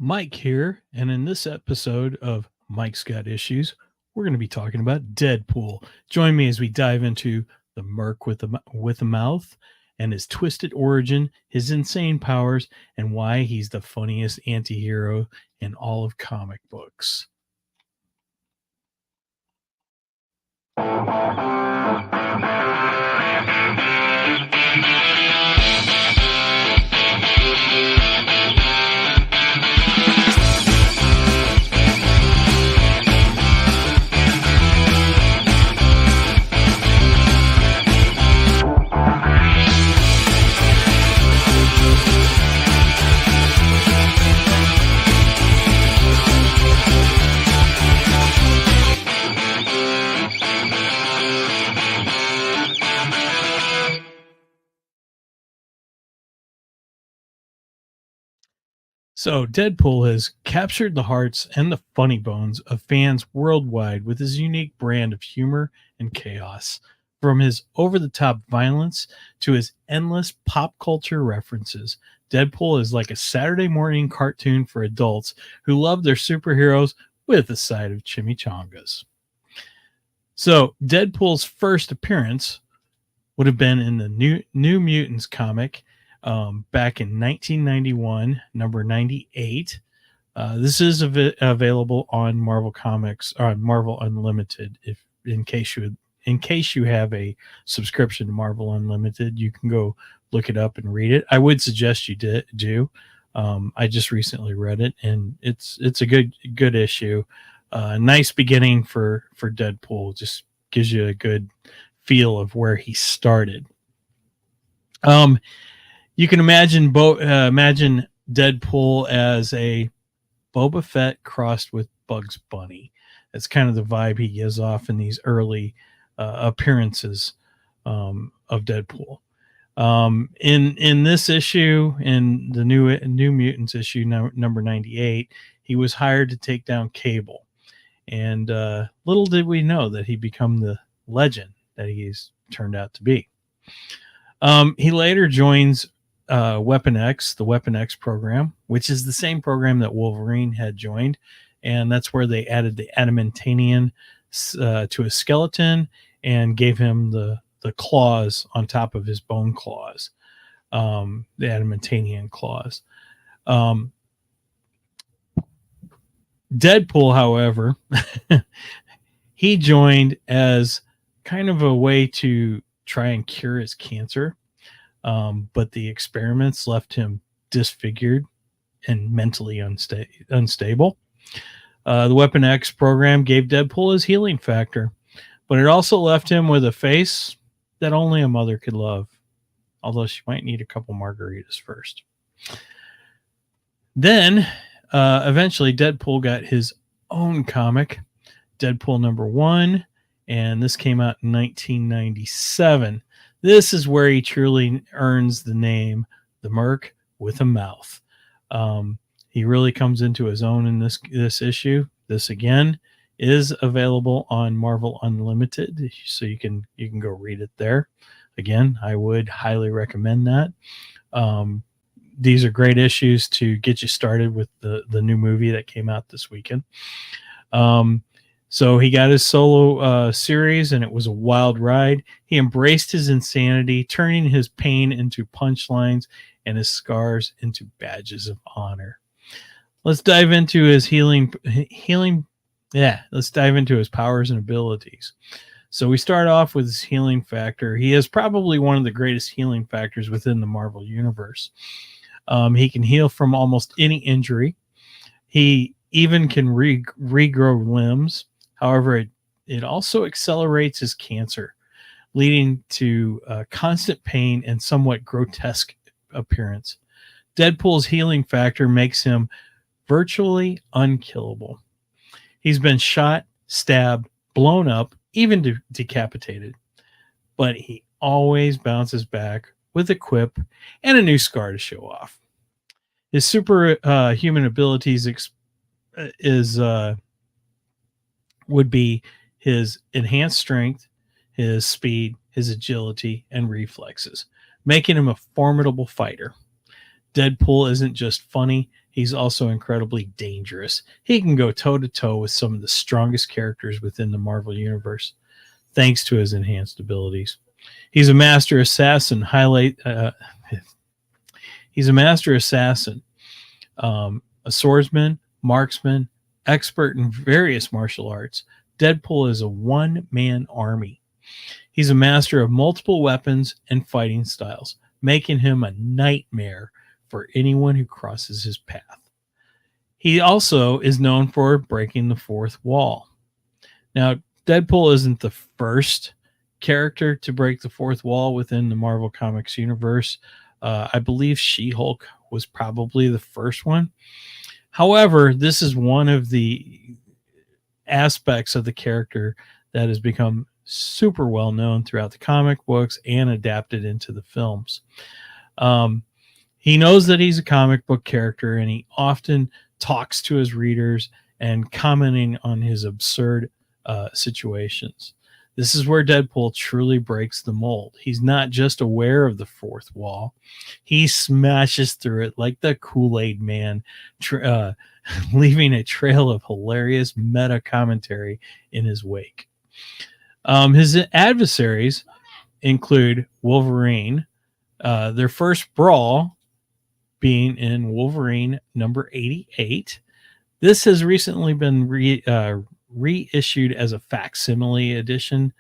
Mike here, and in this episode of Mike's Got Issues, we're going to be talking about Deadpool. Join me as we dive into the Merc with a mouth and his twisted origin, his insane powers, and why he's the funniest anti-hero in all of comic books. So, Deadpool has captured the hearts and the funny bones of fans worldwide with his unique brand of humor and chaos. From his over the top violence to his endless pop culture references, Deadpool is like a Saturday morning cartoon for adults who love their superheroes with a side of chimichangas. So, Deadpool's first appearance would have been in the New Mutants comic back in 1991, number 98. This is available on Marvel Comics or on Marvel Unlimited. If in case you have a subscription to Marvel Unlimited, you can go look it up and read it. I would suggest you do. I just recently read it, and it's a good issue. Nice beginning for Deadpool. Just gives you a good feel of where he started. You can imagine Deadpool as a Boba Fett crossed with Bugs Bunny. That's kind of the vibe he gives off in these early appearances of Deadpool. In this issue, in the New Mutants issue number 98, he was hired to take down Cable, and little did we know that he'd become the legend that he's turned out to be. He later joins Weapon X, the Weapon X program, which is the same program that Wolverine had joined, and that's where they added the adamantium to his skeleton and gave him the claws on top of his bone claws, the adamantium claws. Deadpool, however, he joined as kind of a way to try and cure his cancer. But the experiments left him disfigured and mentally unstable. The Weapon X program gave Deadpool his healing factor, but it also left him with a face that only a mother could love, although she might need a couple margaritas first. Then, eventually, Deadpool got his own comic, Deadpool number 1, and this came out in 1997. This is where he truly earns the name, the Merc with a Mouth. He really comes into his own in this issue. This again is available on Marvel Unlimited, so you can go read it there. Again, I would highly recommend that. These are great issues to get you started with the new movie that came out this weekend. So he got his solo series, and it was a wild ride. He embraced his insanity, turning his pain into punchlines and his scars into badges of honor. Let's dive into his healing. Let's dive into his powers and abilities. So we start off with his healing factor. He has probably one of the greatest healing factors within the Marvel universe. He can heal from almost any injury. He even can regrow limbs. However, it also accelerates his cancer, leading to constant pain and somewhat grotesque appearance. Deadpool's healing factor makes him virtually unkillable. He's been shot, stabbed, blown up, even decapitated, but he always bounces back with a quip and a new scar to show off. His superhuman abilities would be his enhanced strength, his speed, his agility, and reflexes, making him a formidable fighter. Deadpool isn't just funny, he's also incredibly dangerous. He can go toe to toe with some of the strongest characters within the Marvel Universe, thanks to his enhanced abilities. He's a master assassin. He's a master assassin, a swordsman, marksman, expert in various martial arts. Deadpool is a one-man army. He's a master of multiple weapons and fighting styles, making him a nightmare for anyone who crosses his path. He also is known for breaking the fourth wall. Now, Deadpool isn't the first character to break the fourth wall within the Marvel Comics universe. I believe She-Hulk was probably the first one. However, this is one of the aspects of the character that has become super well known throughout the comic books and adapted into the films. He knows that he's a comic book character, and he often talks to his readers and commenting on his absurd situations. This is where Deadpool truly breaks the mold. He's not just aware of the fourth wall. He smashes through it like the Kool-Aid man, leaving a trail of hilarious meta commentary in his wake. His adversaries include Wolverine, their first brawl being in Wolverine number 88. This has recently been reissued as a facsimile edition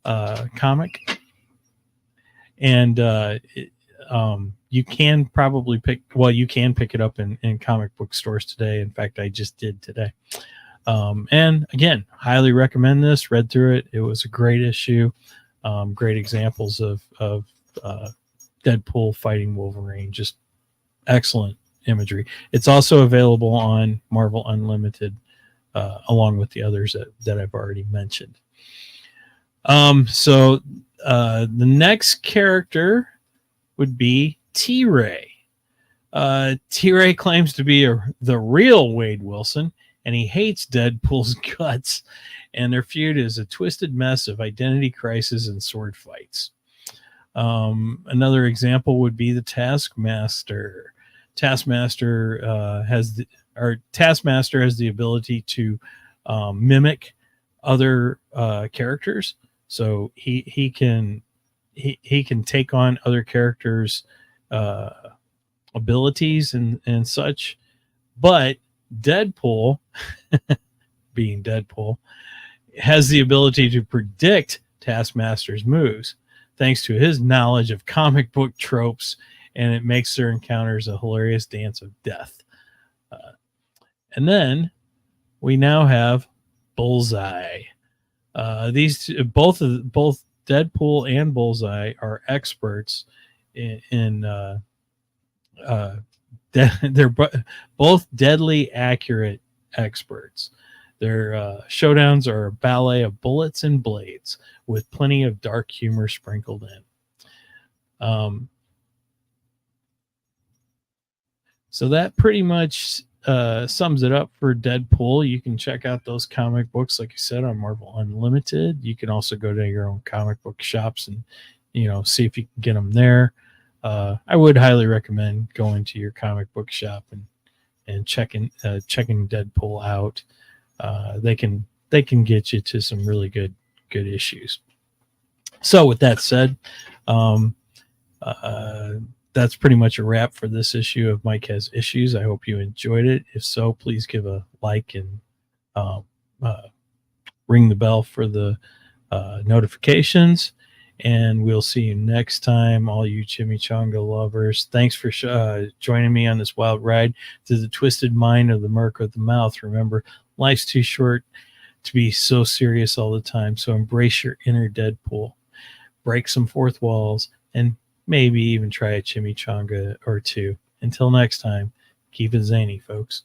comic, and you can probably pick it up in comic book stores today. In fact, I just did today. And again, highly recommend this. Read through it. It was a great issue. Great examples of Deadpool fighting Wolverine. Just excellent imagery. It's also available on Marvel Unlimited, along with the others that I've already mentioned. So the next character would be T-Ray. T-Ray claims to be the real Wade Wilson, and he hates Deadpool's guts, and their feud is a twisted mess of identity crisis and sword fights. Another example would be the Taskmaster. Taskmaster has the ability to mimic other characters, so he can take on other characters' abilities and such. But Deadpool, being Deadpool, has the ability to predict Taskmaster's moves thanks to his knowledge of comic book tropes, and it makes their encounters a hilarious dance of death. And then we now have Bullseye. These both Deadpool and Bullseye are experts in they're both deadly accurate experts. Their showdowns are a ballet of bullets and blades with plenty of dark humor sprinkled in. So that pretty much sums it up for Deadpool. You can check out those comic books, like I said, on Marvel Unlimited. You can also go to your own comic book shops and see if you can get them there. I would highly recommend going to your comic book shop and checking Deadpool out. They can get you to some really good issues. So with that said, that's pretty much a wrap for this issue of Mike Has Issues. I hope you enjoyed it. If so, please give a like and ring the bell for the notifications. And we'll see you next time, all you chimichanga lovers. Thanks for joining me on this wild ride through the twisted mind of the murk of the mouth. Remember, life's too short to be so serious all the time. So embrace your inner Deadpool. Break some fourth walls and maybe even try a chimichanga or two. Until next time, keep it zany, folks.